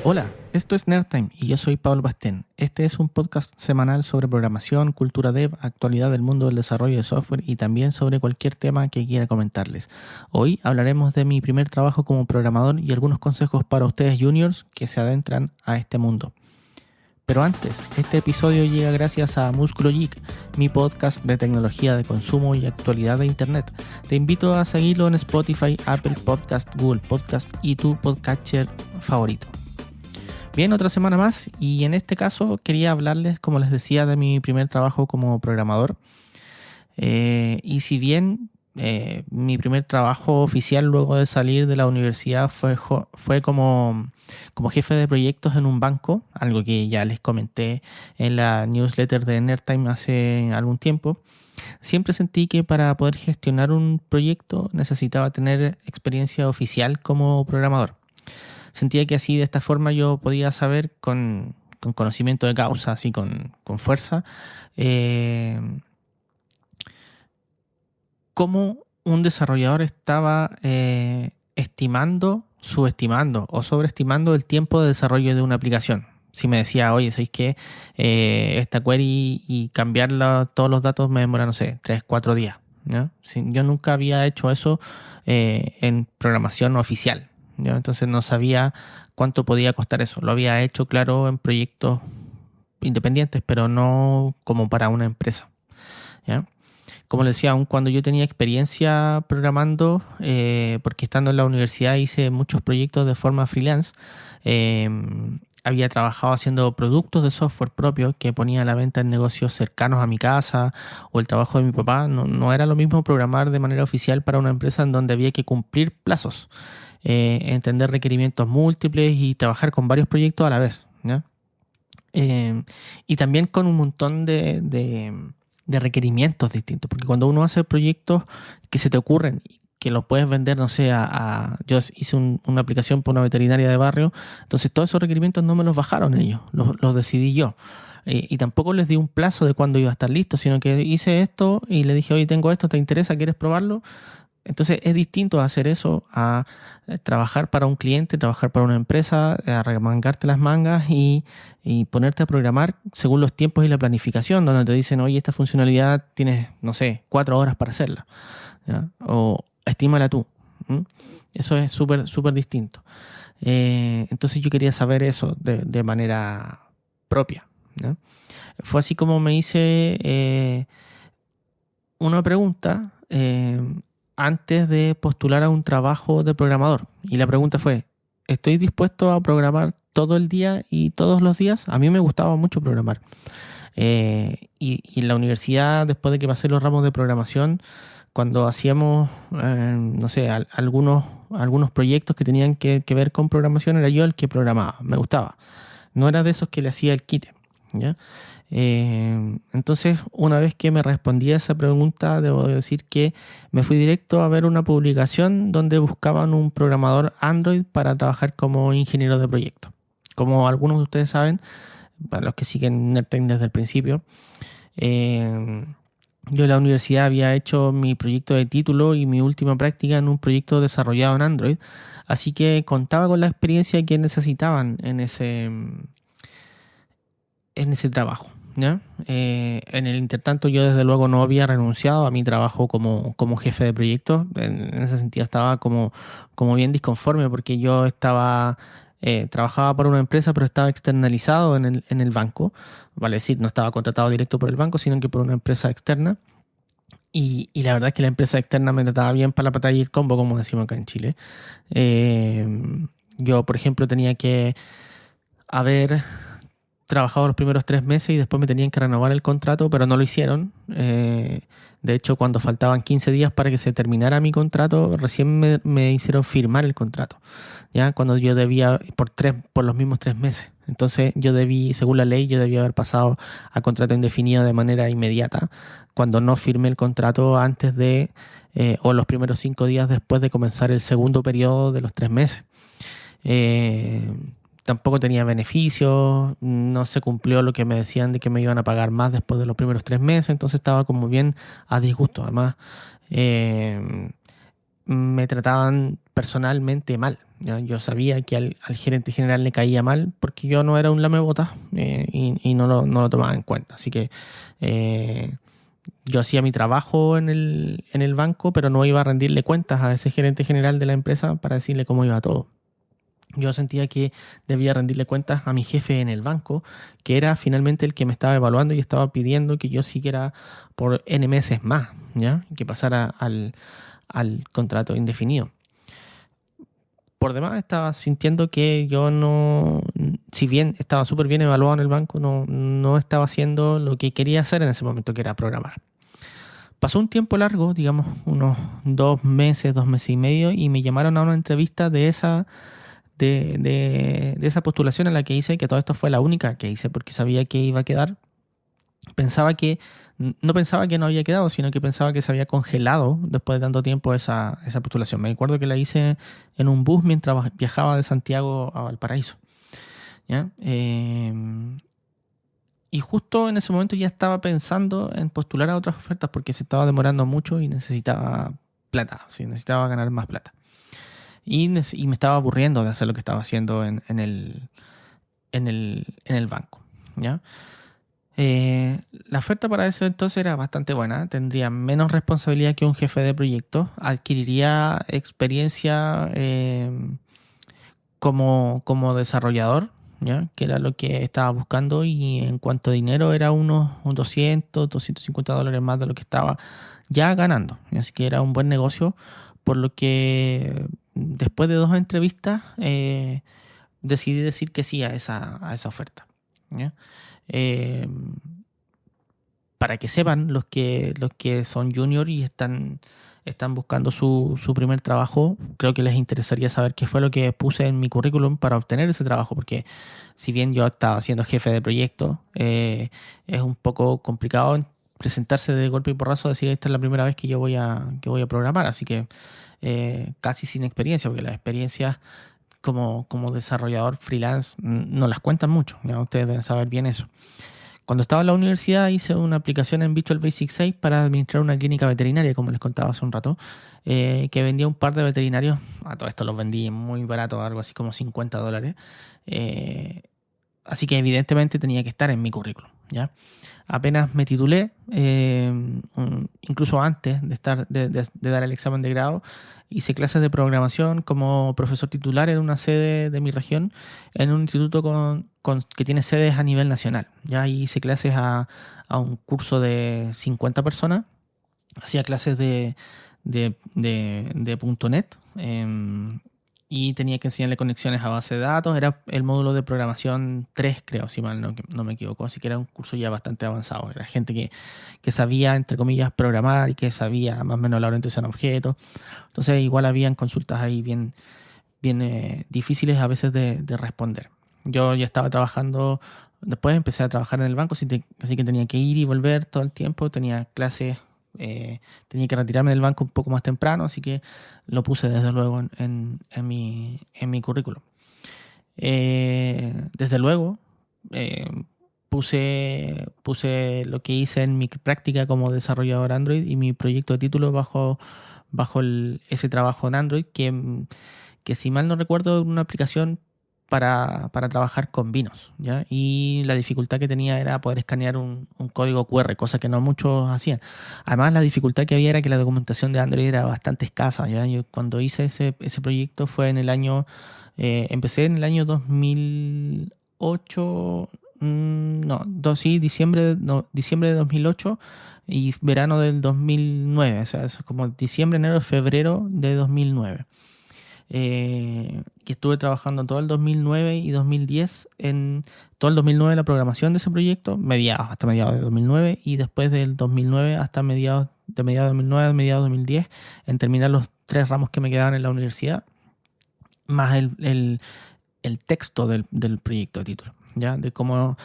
Hola, esto es NerdTime y yo soy Pablo Pastén. Este es un podcast semanal sobre programación, cultura dev, actualidad del mundo del desarrollo de software y también sobre cualquier tema que quiera comentarles. Hoy hablaremos de mi primer trabajo como programador y algunos consejos para ustedes juniors que se adentran a este mundo. Pero antes, este episodio llega gracias a Músculo Geek, mi podcast de tecnología de consumo y actualidad de Internet. Te invito a seguirlo en Spotify, Apple Podcast, Google Podcast y tu podcatcher favorito. Bien, otra semana más y en este caso quería hablarles, como les decía, de mi primer trabajo como programador. Y si bien mi primer trabajo oficial luego de salir de la universidad fue como jefe de proyectos en un banco, algo que ya les comenté en la newsletter de NerdTime hace algún tiempo, siempre sentí que para poder gestionar un proyecto necesitaba tener experiencia oficial como programador. Sentía que así, de esta forma, yo podía saber con conocimiento de causa, así con fuerza, cómo un desarrollador estaba estimando, subestimando o sobreestimando el tiempo de desarrollo de una aplicación. Si me decía, oye, ¿sabéis qué? Esta query y cambiarla, todos los datos me demora, no sé, 3, 4 días. ¿No? Yo nunca había hecho eso en programación oficial. ¿Ya? Entonces no sabía cuánto podía costar eso. Lo había hecho, claro, en proyectos independientes, pero no como para una empresa. ¿Ya? Como les decía, aun cuando yo tenía experiencia programando, porque estando en la universidad hice muchos proyectos de forma freelance, había trabajado haciendo productos de software propio que ponía a la venta en negocios cercanos a mi casa o el trabajo de mi papá. No era lo mismo programar de manera oficial para una empresa en donde había que cumplir plazos, entender requerimientos múltiples y trabajar con varios proyectos a la vez, ¿ya? Y también con un montón de requerimientos distintos, porque cuando uno hace proyectos que se te ocurren, que los puedes vender, no sé, yo hice una aplicación para una veterinaria de barrio, entonces todos esos requerimientos no me los bajaron ellos, los decidí yo. Y tampoco les di un plazo de cuándo iba a estar listo, sino que hice esto y le dije, oye, tengo esto, ¿te interesa? ¿Quieres probarlo? Entonces es distinto hacer eso a trabajar para un cliente, trabajar para una empresa, arremangarte las mangas y ponerte a programar según los tiempos y la planificación, donde te dicen, oye, esta funcionalidad tienes, no sé, 4 horas para hacerla, ¿ya? O estímala tú. Eso es súper, súper distinto. Entonces yo quería saber eso de manera propia, ¿ya? Fue así como me hice una pregunta antes de postular a un trabajo de programador. Y la pregunta fue, ¿estoy dispuesto a programar todo el día y todos los días? A mí me gustaba mucho programar. Y en la universidad, después de que pasé los ramos de programación, cuando hacíamos, no sé, algunos proyectos que tenían que ver con programación, era yo el que programaba. Me gustaba. No era de esos que le hacía el quite, ¿ya? Entonces, una vez que me respondí a esa pregunta, debo decir que me fui directo a ver una publicación donde buscaban un programador Android para trabajar como ingeniero de proyecto. Como algunos de ustedes saben, para los que siguen NerdTime desde el principio, yo en la universidad había hecho mi proyecto de título y mi última práctica en un proyecto desarrollado en Android, así que contaba con la experiencia que necesitaban en ese trabajo, ¿ya? En el intertanto yo desde luego no había renunciado a mi trabajo como jefe de proyecto. En ese sentido estaba como bien disconforme porque yo trabajaba para una empresa pero estaba externalizado en el banco, vale decir, no estaba contratado directo por el banco sino que por una empresa externa. Y la verdad es que la empresa externa me trataba bien para la patalla y el combo, como decimos acá en Chile. Yo, por ejemplo, tenía que haber trabajado los primeros 3 meses y después me tenían que renovar el contrato, pero no lo hicieron. De hecho, cuando faltaban 15 días para que se terminara mi contrato, recién me hicieron firmar el contrato, ¿ya? Cuando yo debía por los mismos 3 meses. Entonces yo según la ley, yo debía haber pasado a contrato indefinido de manera inmediata cuando no firmé el contrato antes o los primeros 5 días después de comenzar el segundo periodo de los 3 meses. Tampoco tenía beneficios, no se cumplió lo que me decían de que me iban a pagar más después de los primeros 3 meses, entonces estaba como bien a disgusto. Además, me trataban personalmente mal. ¿ya? Yo sabía que al gerente general le caía mal porque yo no era un lamebotas y no lo tomaba en cuenta. Así que yo hacía mi trabajo en el banco, pero no iba a rendirle cuentas a ese gerente general de la empresa para decirle cómo iba todo. Yo sentía que debía rendirle cuentas a mi jefe en el banco, que era finalmente el que me estaba evaluando y estaba pidiendo que yo siguiera por N meses más, ¿ya? Que pasara al contrato indefinido. Por demás, estaba sintiendo que yo no, si bien estaba súper bien evaluado en el banco, no estaba haciendo lo que quería hacer en ese momento, que era programar. Pasó un tiempo largo, digamos unos 2 meses, 2 meses y medio, y me llamaron a una entrevista de esa postulación en la que hice, que todo esto fue la única que hice porque sabía que iba a quedar. No pensaba que no había quedado, sino que pensaba que se había congelado después de tanto tiempo esa postulación. Me acuerdo que la hice en un bus mientras viajaba de Santiago a Valparaíso, ¿ya? Y justo en ese momento ya estaba pensando en postular a otras ofertas porque se estaba demorando mucho y necesitaba plata, sí, necesitaba ganar más plata. Y me estaba aburriendo de hacer lo que estaba haciendo en el banco, ¿ya? La oferta para ese entonces era bastante buena. Tendría menos responsabilidad que un jefe de proyecto. Adquiriría experiencia como desarrollador, ¿ya? Que era lo que estaba buscando. Y en cuanto a dinero, era unos $250 más de lo que estaba ya ganando. Así que era un buen negocio. Por lo que después de 2 entrevistas decidí decir que sí a esa oferta, ¿ya? Eh, para que sepan los que son junior y están buscando su primer trabajo, creo que les interesaría saber qué fue lo que puse en mi currículum para obtener ese trabajo, porque si bien yo estaba siendo jefe de proyecto, es un poco complicado presentarse de golpe y porrazo, decir esta es la primera vez que yo voy a programar, así que casi sin experiencia, porque las experiencias como desarrollador freelance no las cuentan mucho, ¿ya? Ustedes deben saber bien eso. Cuando estaba en la universidad hice una aplicación en Visual Basic 6 para administrar una clínica veterinaria, como les contaba hace un rato, que vendía un par de veterinarios. A todo esto los vendí muy barato, algo así como $50. Así que evidentemente tenía que estar en mi currículum, ¿ya? Apenas me titulé, incluso antes de dar el examen de grado, hice clases de programación como profesor titular en una sede de mi región, en un instituto que tiene sedes a nivel nacional. Ya hice clases a un curso de 50 personas, hacía clases de .NET, y tenía que enseñarle conexiones a base de datos. Era el módulo de programación 3, creo, si mal no me equivoco. Así que era un curso ya bastante avanzado. Era gente que sabía, entre comillas, programar y que sabía más o menos la orientación a objetos. Entonces igual habían consultas ahí bien difíciles a veces de responder. Yo ya estaba trabajando, después empecé a trabajar en el banco, así que tenía que ir y volver todo el tiempo. Tenía clases. Tenía que retirarme del banco un poco más temprano, así que lo puse desde luego en mi currículum. Desde luego puse lo que hice en mi práctica como desarrollador Android y mi proyecto de título bajo ese trabajo en Android, que si mal no recuerdo, era una aplicación para trabajar con vinos, ¿ya? Y la dificultad que tenía era poder escanear un código QR, cosa que no muchos hacían. Además, la dificultad que había era que la documentación de Android era bastante escasa, ¿ya? Yo cuando hice ese proyecto fue en el año... empecé en el año 2008... diciembre de 2008 y verano del 2009. O sea, eso es como diciembre, enero, febrero de 2009. Que estuve trabajando todo el 2009 y 2010 en todo el 2009 la programación de ese proyecto, hasta mediados de 2009, y después del 2009 hasta mediados de 2009 a mediados de 2010 en terminar los 3 ramos que me quedaban en la universidad, más el texto del proyecto de título, ¿ya? De cómo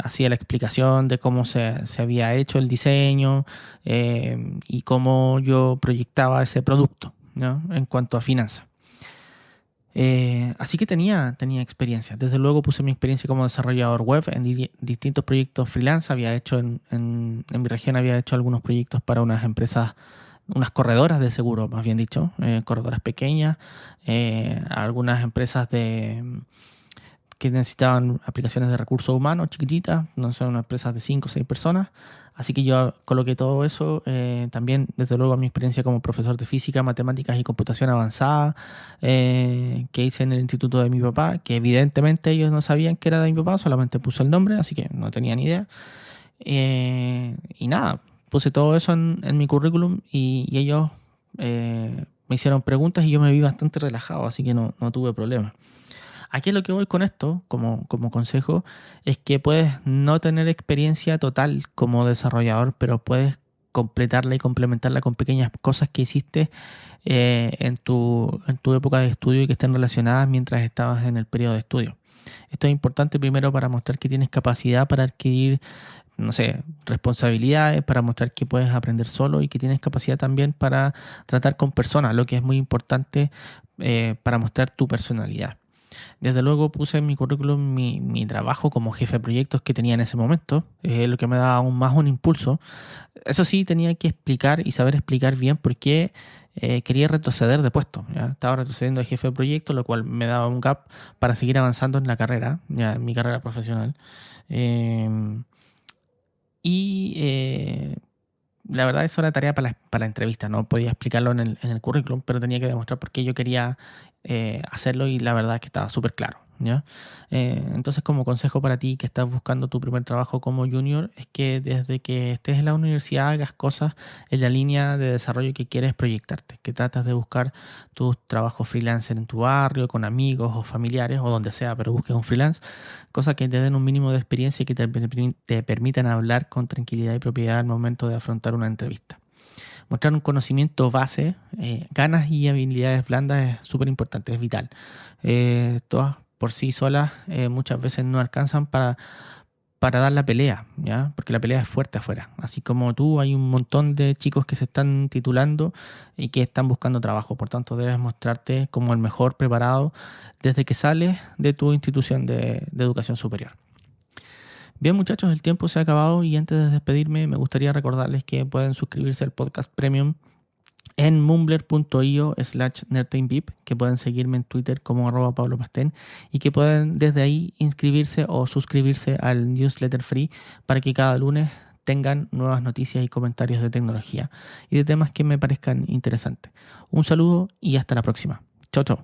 hacía la explicación, de cómo se había hecho el diseño, y cómo yo proyectaba ese producto, ¿no? En cuanto a finanzas. Así que tenía experiencia. Desde luego puse mi experiencia como desarrollador web en distintos proyectos freelance. Había hecho en mi región, había hecho algunos proyectos para unas empresas unas corredoras de seguro, más bien dicho, corredoras pequeñas, algunas empresas que necesitaban aplicaciones de recursos humanos chiquititas, no son unas empresas de 5 o 6 personas. Así que yo coloqué todo eso, también desde luego mi experiencia como profesor de física, matemáticas y computación avanzada, que hice en el instituto de mi papá, que evidentemente ellos no sabían que era de mi papá, solamente puse el nombre, así que no tenían idea. Y nada, puse todo eso en mi currículum y ellos me hicieron preguntas y yo me vi bastante relajado, así que no tuve problema. Aquí lo que voy con esto, como consejo, es que puedes no tener experiencia total como desarrollador, pero puedes completarla y complementarla con pequeñas cosas que hiciste en tu época de estudio y que estén relacionadas mientras estabas en el periodo de estudio. Esto es importante primero para mostrar que tienes capacidad para adquirir, no sé, responsabilidades, para mostrar que puedes aprender solo y que tienes capacidad también para tratar con personas, lo que es muy importante para mostrar tu personalidad. Desde luego puse en mi currículum mi trabajo como jefe de proyectos que tenía en ese momento, lo que me daba aún más un impulso. Eso sí, tenía que explicar y saber explicar bien por qué quería retroceder de puesto. ¿Ya? Estaba retrocediendo de jefe de proyecto, lo cual me daba un gap para seguir avanzando en la carrera, ya en mi carrera profesional. Eh, y la verdad eso era tarea para la entrevista, no podía explicarlo en el currículum, pero tenía que demostrar por qué yo quería hacerlo y la verdad es que estaba súper claro, ¿ya? Entonces como consejo para ti que estás buscando tu primer trabajo como junior es que desde que estés en la universidad hagas cosas en la línea de desarrollo que quieres proyectarte, que tratas de buscar tus trabajos freelancer en tu barrio, con amigos o familiares o donde sea, pero busques un freelance, cosas que te den un mínimo de experiencia y que te permitan hablar con tranquilidad y propiedad al momento de afrontar una entrevista. Mostrar un conocimiento base, ganas y habilidades blandas es súper importante, es vital. Todas por sí solas muchas veces no alcanzan para dar la pelea, ¿ya? Porque la pelea es fuerte afuera. Así como tú, hay un montón de chicos que se están titulando y que están buscando trabajo. Por tanto, debes mostrarte como el mejor preparado desde que sales de tu institución de educación superior. Bien, muchachos, el tiempo se ha acabado y antes de despedirme me gustaría recordarles que pueden suscribirse al podcast Premium en mumbler.io/nerdtimevip, que pueden seguirme en Twitter como @pablopastén y que pueden desde ahí inscribirse o suscribirse al newsletter free para que cada lunes tengan nuevas noticias y comentarios de tecnología y de temas que me parezcan interesantes. Un saludo y hasta la próxima. Chao, chao.